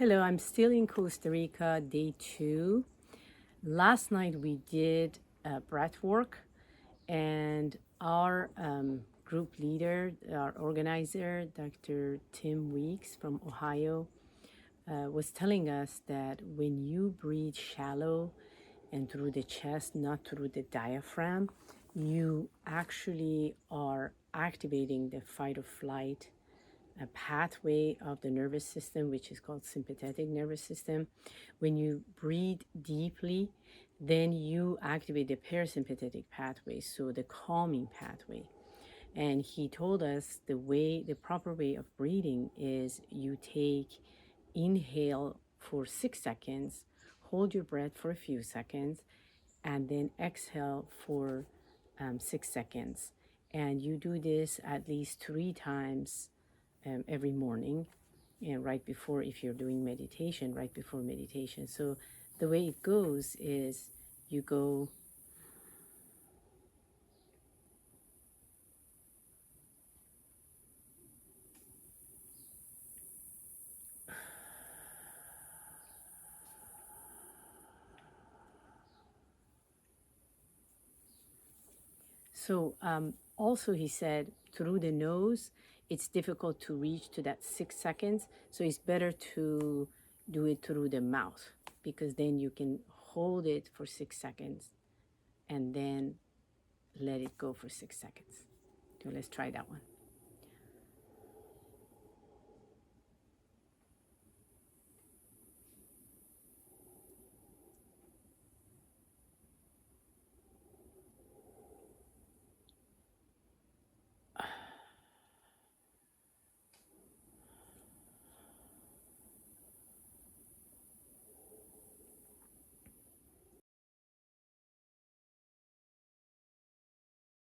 Hello, I'm still in Costa Rica, day 2. Last night we did breath work, and our group leader, our organizer, Dr. Tim Weeks from Ohio, was telling us that when you breathe shallow and through the chest, not through the diaphragm, you actually are activating the fight or flight a pathway of the nervous system, which is called sympathetic nervous system. When you breathe deeply, then you activate the parasympathetic pathway, so the calming pathway. And he told us the proper way of breathing is you inhale for 6 seconds, hold your breath for a few seconds, and then exhale for 6 seconds. And you do this at least 3 times every morning, and right before, if you're doing meditation, right before meditation. So the way it goes is you go also he said through the nose it's difficult to reach to that 6 seconds, so it's better to do it through the mouth, because then you can hold it for 6 seconds and then let it go for 6 seconds. So let's try that one.